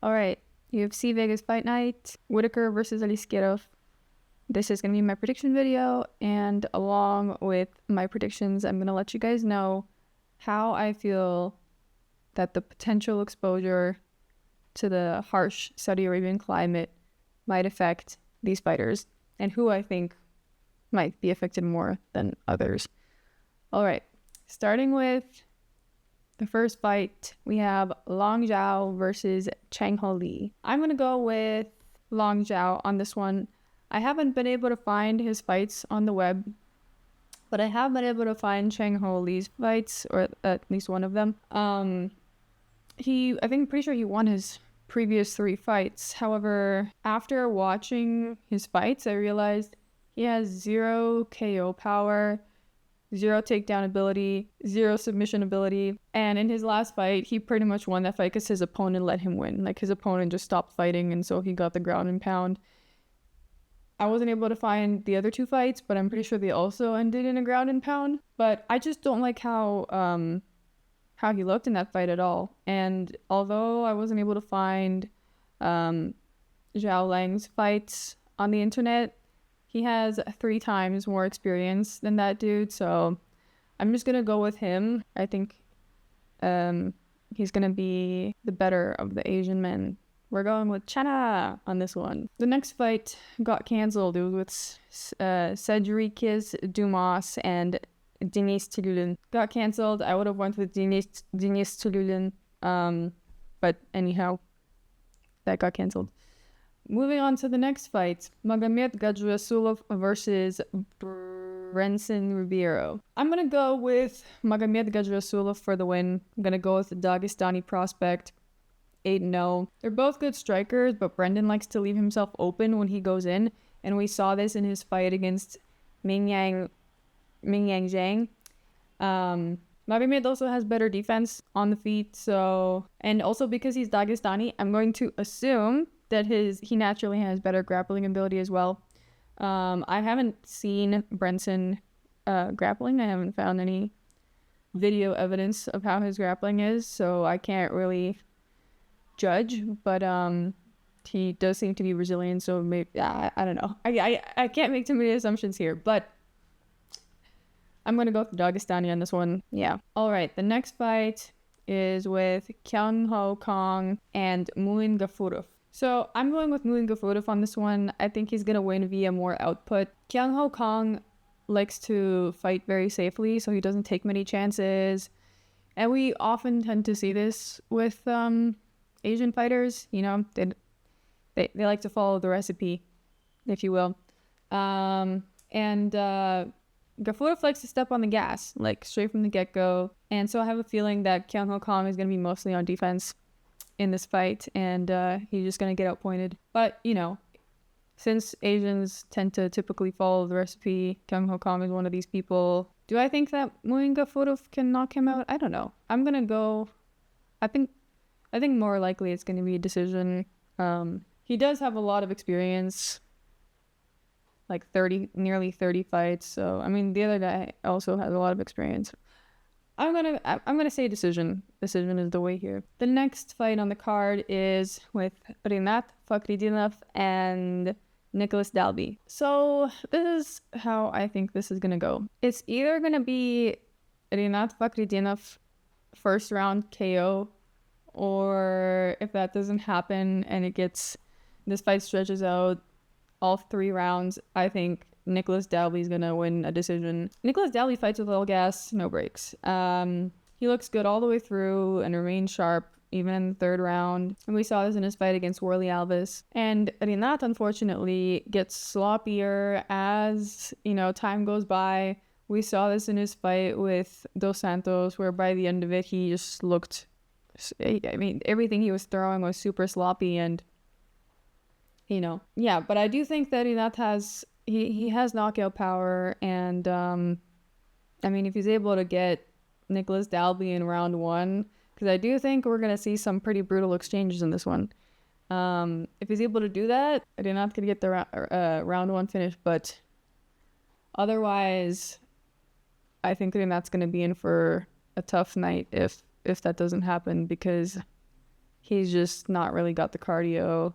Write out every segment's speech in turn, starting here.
All right, UFC Vegas Fight Night, Whittaker versus Aliskerov. This is going to be my prediction video, and along with my predictions, I'm going to let you guys know how I feel that the potential exposure to the harsh Saudi Arabian climate might affect these fighters, and who I think might be affected more than others. All right, starting with the first fight, we have Long Xiao versus Chang Li. I'm going to go with Long Xiao on this one. I haven't been able to find his fights on the web, but I have been able to find Chang Li's fights, or at least one of them. Pretty sure he won his previous 3 fights. However, after watching his fights, I realized he has 0 KO power, 0 takedown ability, 0 submission ability. And in his last fight, he pretty much won that fight because his opponent let him win. Like, his opponent just stopped fighting, and so he got the ground and pound. I wasn't able to find the other 2 fights, but I'm pretty sure they also ended in a ground and pound. But I just don't like how he looked in that fight at all. And although I wasn't able to find Zhao Lang's fights on the internet, he has 3 times more experience than that dude, so I'm just gonna go with him. I think he's gonna be the better of the Asian men. We're going with Shara on this one. The next fight got canceled. It was with Cedricus Dumas and Denis Tululin. Got canceled. I would have went with Denis Tululin, but anyhow, that got canceled. Moving on to the next fight, Magomed Gadzhiyasulov versus Brendson Ribeiro. I'm going to go with Magomed Gadzhiyasulov for the win. I'm going to go with the Dagestani prospect, 8-0. They're both good strikers, but Brendan likes to leave himself open when he goes in, and we saw this in his fight against Mingyang Zhang. Magomed also has better defense on the feet, and also because he's Dagestani, I'm going to assume that he naturally has better grappling ability as well. I haven't seen Brendson grappling. I haven't found any video evidence of how his grappling is, so I can't really judge, but he does seem to be resilient, so maybe, I don't know. I can't make too many assumptions here, but I'm going to go with Dagestani on this one. Yeah. All right, the next fight is with Kang and Muin Gafurov. So I'm going with Muin Gafurov on this one. I think he's going to win via more output. Kang likes to fight very safely, so he doesn't take many chances. And we often tend to see this with Asian fighters. You know, they like to follow the recipe, if you will. And Gafurov likes to step on the gas, like straight from the get-go. And so I have a feeling that Kang is going to be mostly on defense in this fight, and he's just going to get outpointed. But, you know, since Asians tend to typically follow the recipe, Kang is one of these people. Do I think that Muin Gafurov can knock him out? I don't know. I'm going to go... I think more likely it's going to be a decision. He does have a lot of experience, like nearly 30 fights. So, I mean, the other guy also has a lot of experience. I'm gonna say decision. Decision is the way here. The next fight on the card is with Rinat, Fakhretdinov, and Nicolas Dalby. So this is how I think this is gonna go. It's either gonna be Rinat Fakhretdinov first round KO, or if that doesn't happen and this fight stretches out all 3 rounds, I think Nicolas Dalby is going to win a decision. Nicolas Dalby fights with all gas, no breaks. He looks good all the way through and remains sharp, even in the 3rd round. And we saw this in his fight against Worley Alves. And Rinat, unfortunately, gets sloppier as, time goes by. We saw this in his fight with Dos Santos, where by the end of it, he just looked... everything he was throwing was super sloppy, and but I do think that Rinat has knockout power, and if he's able to get Nicolas Dalby in round 1, because I do think we're gonna see some pretty brutal exchanges in this one. If he's able to do that, Rinat could get the round 1 finish, but otherwise, I think Rinat's gonna be in for a tough night if that doesn't happen, because He's just not really got the cardio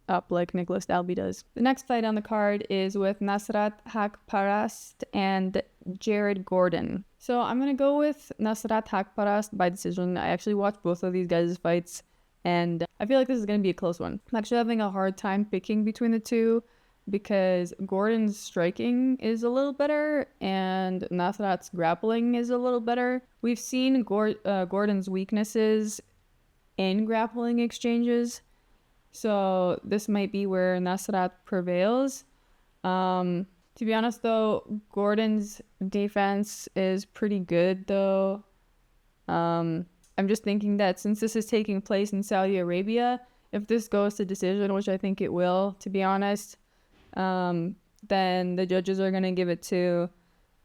up like Nicolas Dalby does. The next fight on the card is with Nasrat Haqparast and Jared Gordon. So I'm going to go with Nasrat Haqparast by decision. I actually watched both of these guys' fights, and I feel like this is going to be a close one. I'm actually having a hard time picking between the two because Gordon's striking is a little better and Nasrat's grappling is a little better. We've seen Gordon's weaknesses in grappling exchanges, so this might be where Nasrat prevails. To be honest though, Gordon's defense is pretty good though. I'm just thinking that since this is taking place in Saudi Arabia, if this goes to decision, which I think it will, to be honest, then the judges are going to give it to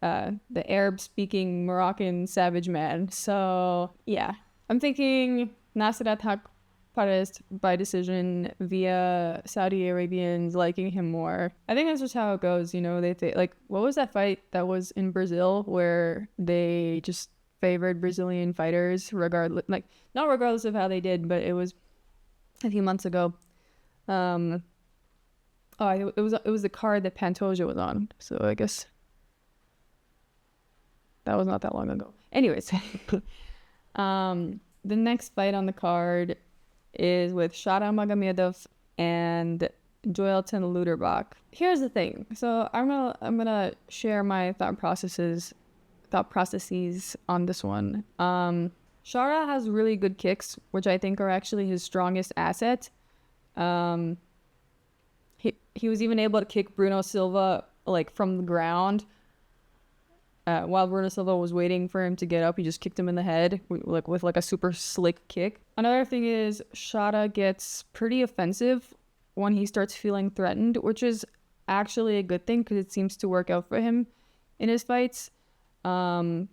the Arab-speaking Moroccan savage man. So yeah, I'm thinking Nasrat Haqparast by decision via Saudi Arabians liking him more. I think that's just how it goes, you know. They like, what was that fight that was in Brazil where they just favored Brazilian fighters regardless, like not regardless of how they did, but it was a few months ago. It was the card that Pantoja was on, so I guess that was not that long ago. Anyways, the next fight on the card is with Shara Magomedov and Joilton Lutterbach. Here's the thing. So I'm gonna share my thought processes on this one. Shara has really good kicks, which I think are actually his strongest asset. He was even able to kick Bruno Silva like from the ground. While Bruno Silva was waiting for him to get up, he just kicked him in the head with a super slick kick. Another thing is Shara gets pretty offensive when he starts feeling threatened, which is actually a good thing because it seems to work out for him in his fights. Like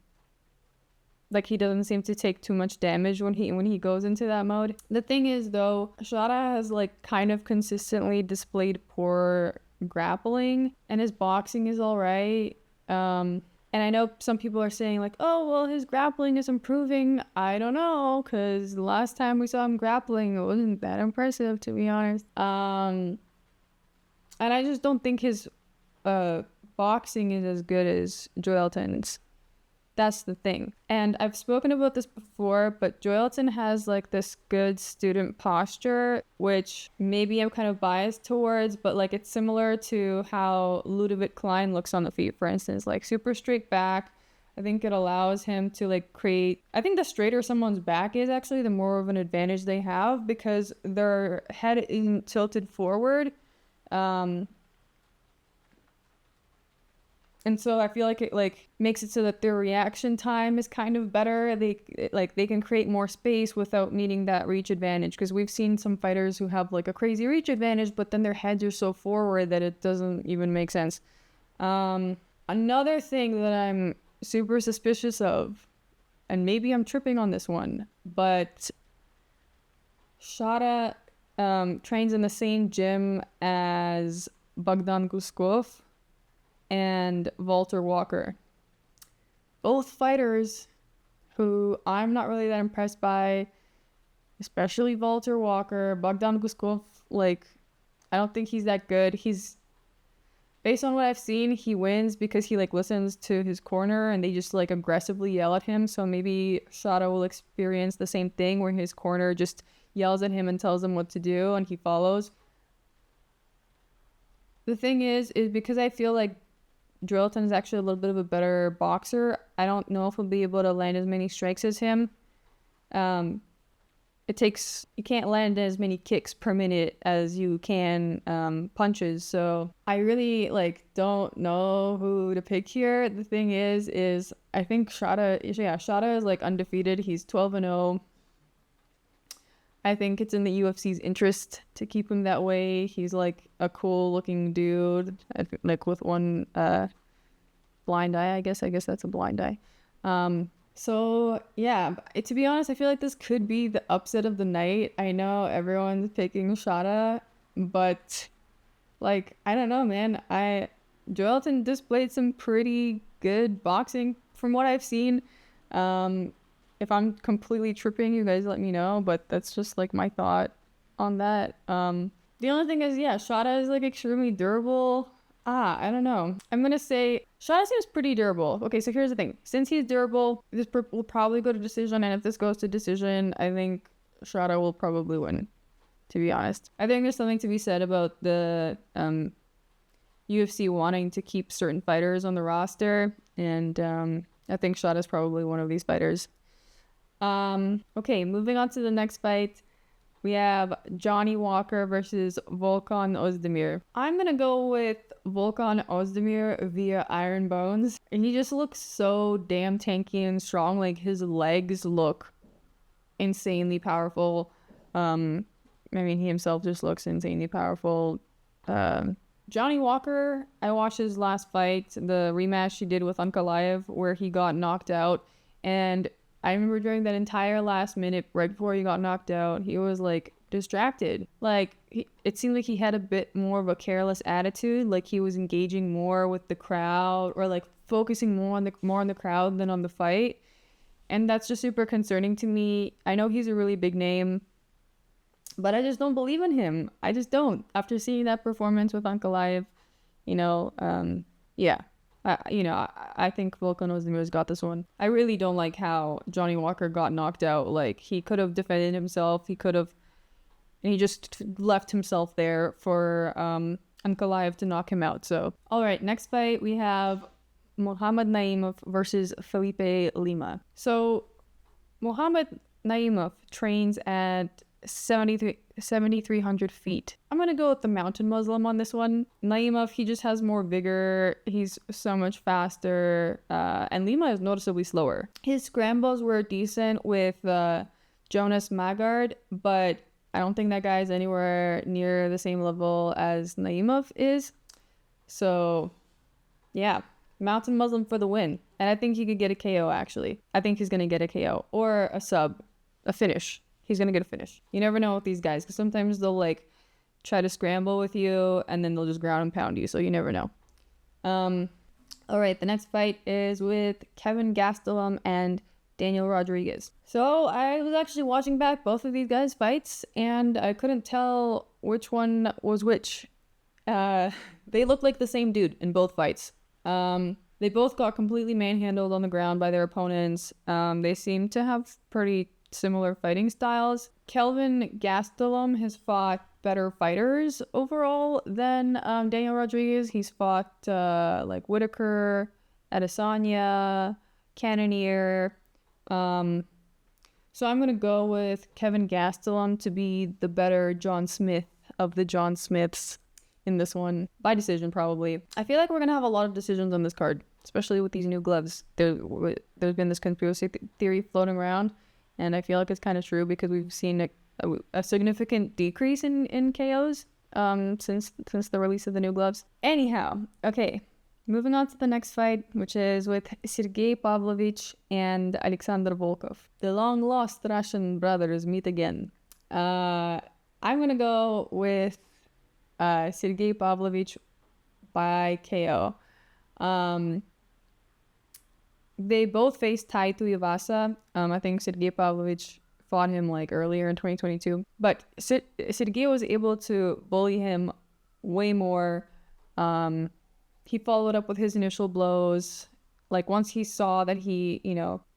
he doesn't seem to take too much damage when he goes into that mode. The thing is though, Shara has like kind of consistently displayed poor grappling, and his boxing is all right. And I know some people are saying like, oh, well, his grappling is improving. I don't know, because the last time we saw him grappling, it wasn't that impressive, to be honest. And I just don't think his boxing is as good as Joilton's. That's the thing. And I've spoken about this before, but Joilton has like this good student posture, which maybe I'm kind of biased towards, but like it's similar to how Ludovic Klein looks on the feet, for instance, like super straight back. I think it allows him to like create, I think the straighter someone's back is actually, the more of an advantage they have because their head isn't tilted forward. And so I feel like it like makes it so that their reaction time is kind of better. They can create more space without needing that reach advantage, because we've seen some fighters who have like a crazy reach advantage, but then their heads are so forward that it doesn't even make sense. Another thing that I'm super suspicious of, and maybe I'm tripping on this one, but Shara trains in the same gym as Bogdan Guskov and Walter Walker. Both fighters who I'm not really that impressed by, especially Walter Walker. Bogdan Guskov, like, I don't think he's that good. He's, based on what I've seen, he wins because he like listens to his corner and they just like aggressively yell at him. So maybe Shara will experience the same thing where his corner just yells at him and tells him what to do and he follows. The thing is because I feel like Joilton is actually a little bit of a better boxer. I don't know if he'll be able to land as many strikes as him. You can't land as many kicks per minute as you can punches. So I really like don't know who to pick here. The thing is I think Shara is like undefeated. He's 12-0. I think it's in the UFC's interest to keep him that way. He's like a cool looking dude, like with one blind eye, I guess that's a blind eye. So yeah, to be honest, I feel like this could be the upset of the night. I know everyone's picking Shara, but like, I don't know, man. Joilton displayed some pretty good boxing from what I've seen. If I'm completely tripping, you guys let me know, but that's just like my thought on that. The only thing is, yeah, Shara is like extremely durable. I don't know. I'm gonna say Shara seems pretty durable. Okay, so here's the thing. Since he's durable, this will probably go to decision, and if this goes to decision, I think Shara will probably win, to be honest. I think there's something to be said about the UFC wanting to keep certain fighters on the roster, and I think Shara is probably one of these fighters. Okay, moving on to the next fight. We have Johnny Walker versus Volkan Oezdemir. I'm going to go with Volkan Oezdemir via Iron Bones. And he just looks so damn tanky and strong. Like, his legs look insanely powerful. I mean, he himself just looks insanely powerful. Johnny Walker, I watched his last fight, the rematch he did with Ankalaev, where he got knocked out. And I remember during that entire last minute, right before he got knocked out, he was like distracted. Like, it seemed like he had a bit more of a careless attitude. Like, he was engaging more with the crowd, or like focusing more on the crowd than on the fight. And that's just super concerning to me. I know he's a really big name, but I just don't believe in him. I just don't. After seeing that performance with Ankalaev, yeah. I think Volkan Ozdemir's got this one. I really don't like how Johnny Walker got knocked out. Like, he could have defended himself. And he just left himself there for Ankalaev to knock him out. So, all right, next fight we have Muhammad Naimov versus Felipe Lima. So, Muhammad Naimov trains at 7,300 feet. I'm gonna go with the mountain Muslim on this one. Naimov, he just has more vigor. He's so much faster. And Lima is noticeably slower. His scrambles were decent with Jonas Magard, but I don't think that guy is anywhere near the same level as Naimov is. So, yeah, mountain Muslim for the win. And I think he could get a KO, actually. I think he's gonna get a KO or a sub, a finish. He's going to get a finish. You never know with these guys, because sometimes they'll like try to scramble with you and then they'll just ground and pound you. So you never know. All right, the next fight is with Kevin Gastelum and Daniel Rodriguez. So I was actually watching back both of these guys' fights, and I couldn't tell which one was which. They look like the same dude in both fights. They both got completely manhandled on the ground by their opponents. They seem to have pretty similar fighting styles. Kelvin Gastelum has fought better fighters overall than Daniel Rodriguez. He's fought like Whittaker, Adesanya, Cannonier. So I'm gonna go with Kevin Gastelum to be the better John Smith of the John Smiths in this one, by decision probably. I feel like we're gonna have a lot of decisions on this card, especially with these new gloves. There's been this conspiracy theory floating around, and I feel like it's kind of true, because we've seen a significant decrease in KOs since the release of the new gloves. Anyhow, okay, moving on to the next fight, which is with Sergei Pavlovich and Alexander Volkov. The long-lost Russian brothers meet again. I'm going to go with Sergei Pavlovich by KO. They both faced Tai Tuivasa. I think Sergei Pavlovich fought him like earlier in 2022, but Sergei was able to bully him way more. He followed up with his initial blows. Like, once he saw that he,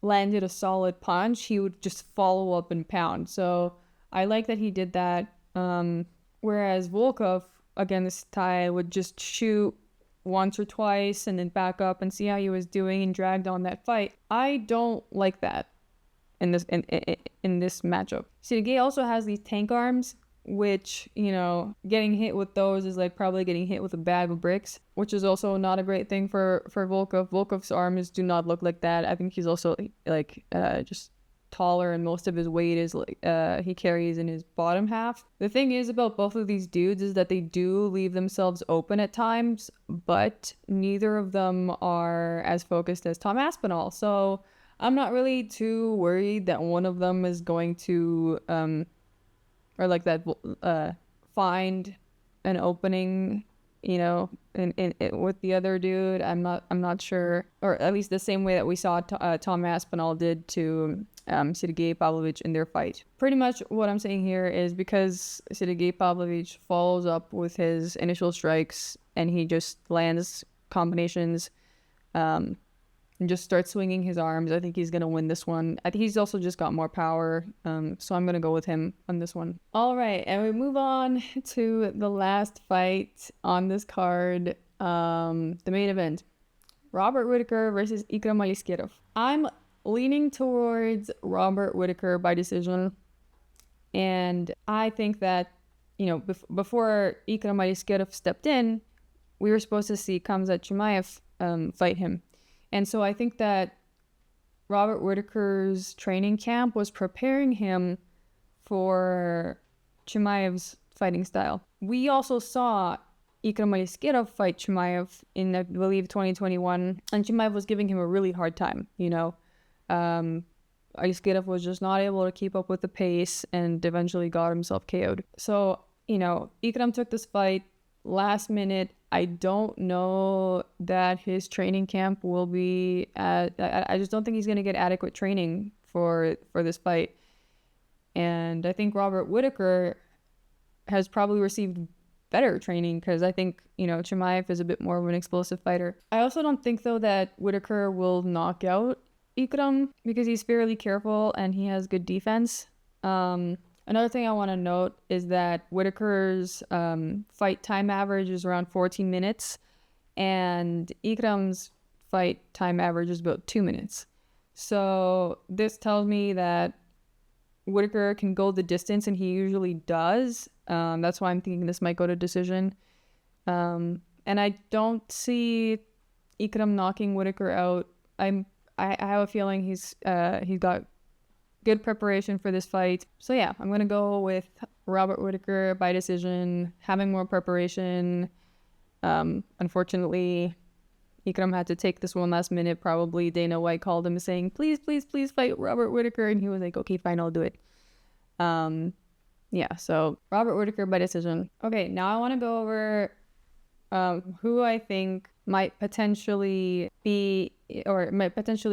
landed a solid punch, he would just follow up and pound. So I like that he did that. Whereas Volkov against Tai would just shoot once or twice and then back up and see how he was doing and dragged on that fight. I don't like that in this matchup. Sergei also has these tank arms, which, getting hit with those is like probably getting hit with a bag of bricks, which is also not a great thing for Volkov. Volkov's arms do not look like that. I think he's also just taller, and most of his weight is he carries in his bottom half. The thing is about both of these dudes is that they do leave themselves open at times, but neither of them are as focused as Tom Aspinall. So I'm not really too worried that one of them is going to find an opening with the other dude. I'm not sure, or at least the same way that we saw Tom Aspinall did to Sergei Pavlovich in their fight. Pretty much what I'm saying here is because Sergei Pavlovich follows up with his initial strikes and he just lands combinations, and just starts swinging his arms. I think he's going to win this one. I think he's also just got more power. So I'm going to go with him on this one. All right. And we move on to the last fight on this card. The main event. Robert Whittaker versus Ikram Aliskerov. I'm leaning towards Robert Whittaker by decision. And I think that, before Ikram Aliskerov stepped in, we were supposed to see Khamzat Chimaev fight him. And so I think that Robert Whittaker's training camp was preparing him for Chimaev's fighting style. We also saw Ikram Aliskerov fight Chimaev in, I believe, 2021, and Chimaev was giving him a really hard time, Aliskerov was just not able to keep up with the pace and eventually got himself KO'd. So, Ikram took this fight last minute. I don't know that his training camp will be I just don't think he's going to get adequate training for this fight. And I think Robert Whittaker has probably received better training because I think, Chimaev is a bit more of an explosive fighter. I also don't think, though, that Whittaker will knock out Ikram because he's fairly careful and he has good defense. Another thing I want to note is that Whittaker's fight time average is around 14 minutes, and Ikram's fight time average is about 2 minutes. So this tells me that Whittaker can go the distance, and he usually does. That's why I'm thinking this might go to decision. And I don't see Ikram knocking Whittaker out. I have a feeling he's got good preparation for this fight. So yeah, I'm going to go with Robert Whittaker by decision, having more preparation. Unfortunately, Ikram had to take this one last minute. Probably Dana White called him saying, please fight Robert Whittaker. And he was like, okay, fine, I'll do it. So Robert Whittaker by decision. Okay, now I want to go over who I think might potentially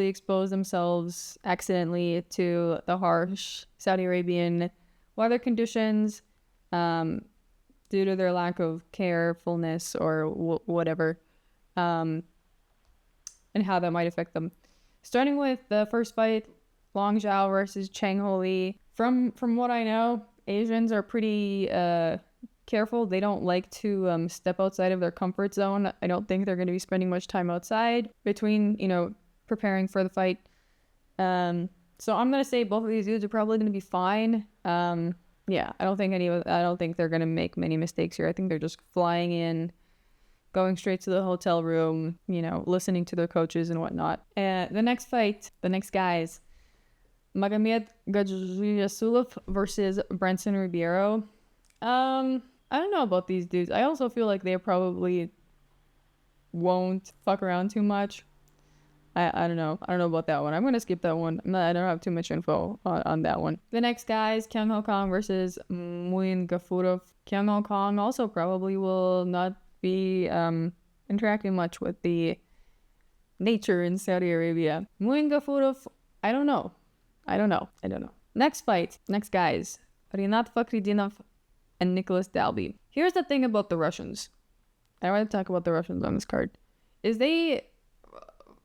expose themselves accidentally to the harsh Saudi Arabian weather conditions due to their lack of carefulness or whatever, and how that might affect them. Starting with the first fight, Long Xiao versus Chang Holi. From what I know, Asians are pretty careful. They don't like to step outside of their comfort zone. I don't think they're going to be spending much time outside between, preparing for the fight. So I'm going to say both of these dudes are probably going to be fine. I don't think they're going to make many mistakes here. I think they're just flying in, going straight to the hotel room, listening to their coaches and whatnot. The next fight, the next guys, Magomed Gadzhiyasulov versus Brendson Ribeiro. I don't know about these dudes. I also feel like they probably won't fuck around too much. I don't know. I don't know about that one. I'm going to skip that one. I don't have too much info on that one. The next guy is Kyung versus Muin Gafurov. Kyung also probably will not be interacting much with the nature in Saudi Arabia. Muin Gafurov, I don't know. Next fight. Next guys. Rinat Fakhretdinov and Nicolas Dalby. Here's the thing about the Russians. I want to talk about the Russians on this card.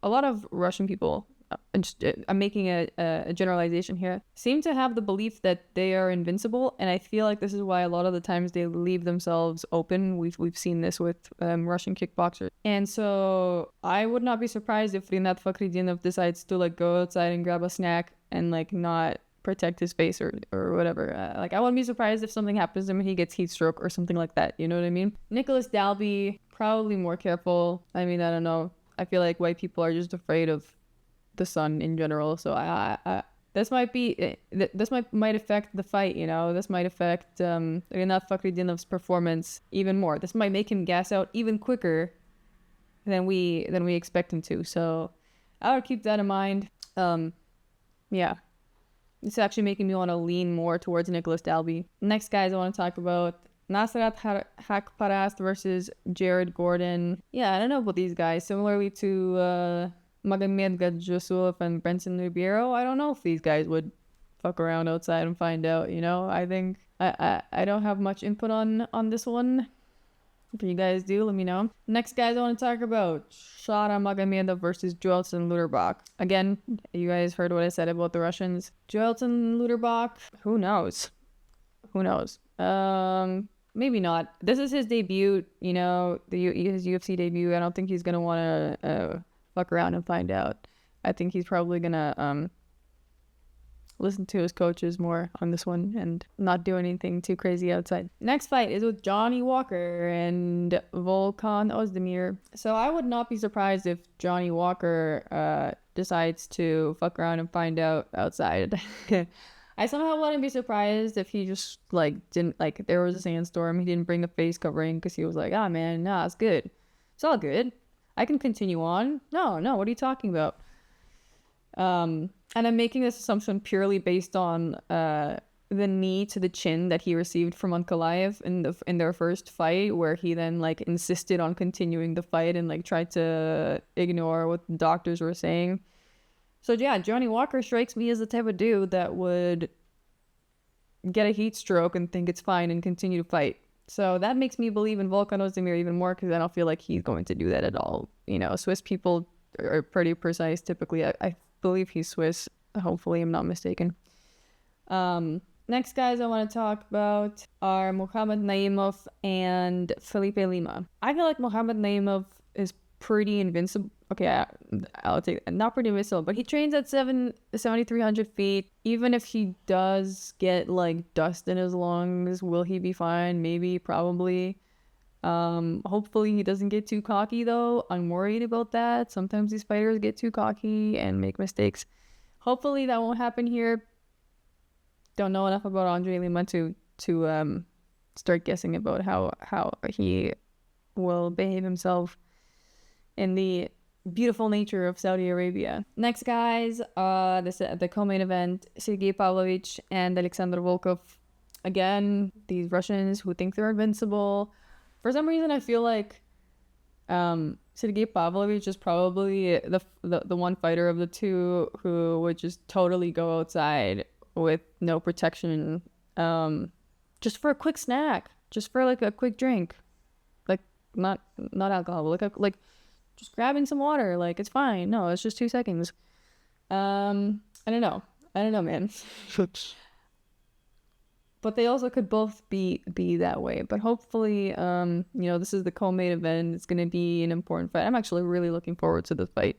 A lot of Russian people, I'm making a generalization here, seem to have the belief that they are invincible, and I feel like this is why a lot of the times they leave themselves open. We've seen this with Russian kickboxers. And so I would not be surprised if Rinat Fakhretdinov decides to go outside and grab a snack and not protect his face or whatever. I wouldn't be surprised if something happens to him and he gets heat stroke or something like that. You know what I mean? Nicolas Dalby, probably more careful. I mean, I don't know. I feel like white people are just afraid of the sun in general. So this might affect the fight. This might affect Rinat Fakhretdinov's performance even more. This might make him gas out even quicker than we expect him to. So I would keep that in mind. It's actually making me want to lean more towards Nicolas Dalby. Next guys I want to talk about, Nasrat Haqparast versus Jared Gordon. Yeah, I don't know about these guys. Similarly to Magomed, Gadzhiyasulov, and Brendson Ribeiro, I don't know if these guys would fuck around outside and find out, you know? I think I don't have much input on this one. If you guys do, let me know. Next guys I want to talk about, Shara Magomedov versus Joilton Lutterbach. Again, you guys heard what I said about the Russians. Joilton Lutterbach, who knows? Who knows? Maybe not. This is his debut, you know, his UFC debut. I don't think he's gonna want to fuck around and find out. I think he's probably gonna listen to his coaches more on this one and not do anything too crazy outside. Next fight is with Johnny Walker and Volkan Oezdemir. So I would not be surprised if Johnny Walker decides to fuck around and find out outside. I somehow wouldn't be surprised if he just didn't, there was a sandstorm, he didn't bring a face covering because he was like, ah man, nah, it's good. It's all good. I can continue on. No, what are you talking about? And I'm making this assumption purely based on the knee to the chin that he received from Ankalaev in their first fight, where he then insisted on continuing the fight and tried to ignore what the doctors were saying. So yeah, Johnny Walker strikes me as the type of dude that would get a heat stroke and think it's fine and continue to fight. So that makes me believe in Volkan Oezdemir even more, because I don't feel like he's going to do that at all. You know, Swiss people are pretty precise typically. I believe he's Swiss. Hopefully I'm not mistaken. Next guys I want to talk about are Mohamed Naimov and Felipe Lima. I feel like Mohamed Naimov is pretty invincible. Okay, I'll take it. Not pretty invincible, but he trains at 7,300 feet. Even if he does get dust in his lungs, will he be fine? Maybe, probably. Hopefully he doesn't get too cocky though. I'm worried about that. Sometimes these fighters get too cocky and make mistakes. Hopefully that won't happen here. Don't know enough about Andre Lima to start guessing about how he will behave himself in the beautiful nature of Saudi Arabia. Next guys, the co-main event, Sergei Pavlovich and Alexander Volkov. Again, these Russians who think they're invincible. For some reason, I feel like Sergei Pavlovich is probably the one fighter of the two who would just totally go outside with no protection, just for a quick snack, just for a quick drink, not alcohol, but just grabbing some water, it's fine. No, it's just 2 seconds. I don't know, man. But they also could both be that way. But hopefully, this is the co-main event. It's going to be an important fight. I'm actually really looking forward to this fight.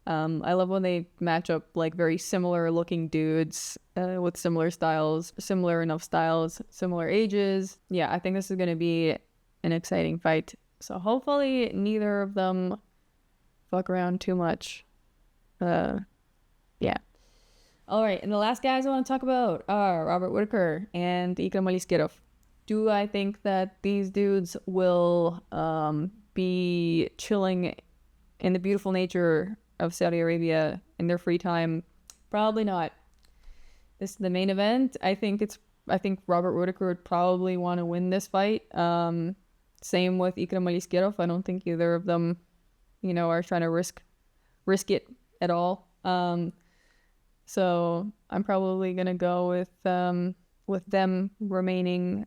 I love when they match up very similar looking dudes with similar styles, similar enough styles, similar ages. Yeah, I think this is going to be an exciting fight. So hopefully neither of them fuck around too much. Yeah. All right, and the last guys I want to talk about are Robert Whittaker and Aliskerov. Do I think that these dudes will be chilling in the beautiful nature of Saudi Arabia in their free time? Probably not. This is the main event. I think Robert Whittaker would probably want to win this fight. Same with Aliskerov. I don't think either of them, are trying to risk it at all. So I'm probably gonna go with them remaining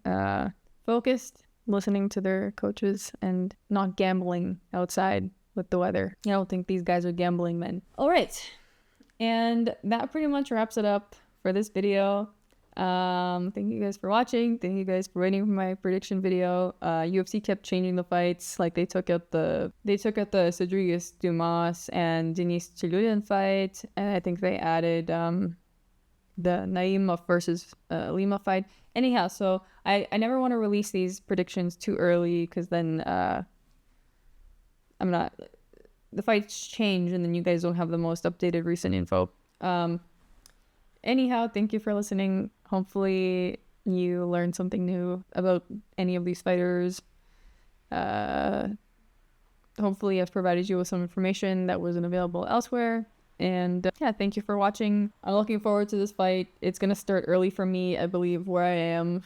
focused, listening to their coaches, and not gambling outside with the weather. I don't think these guys are gambling men. All right, and that pretty much wraps it up for this video. Thank you guys for watching. Thank you guys for waiting for my prediction video. UFC kept changing the fights. They took out the Cedric Dumas and Denis Chilulian fight, and I think they added the Naimov versus Lima fight. Anyhow, so I never want to release these predictions too early, because then the fights change and then you guys don't have the most updated recent info. Anyhow, thank you for listening. Hopefully you learned something new about any of these fighters. Hopefully I've provided you with some information that wasn't available elsewhere. And yeah, thank you for watching. I'm looking forward to this fight. It's going to start early for me, I believe, where I am.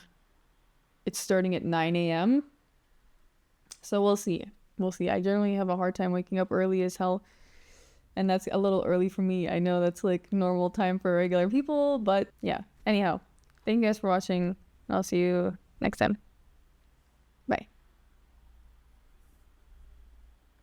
it's starting at 9 a.m. So we'll see. I generally have a hard time waking up early as hell, and that's a little early for me. I know that's like normal time for regular people, but yeah. Anyhow, thank you guys for watching. I'll see you next time.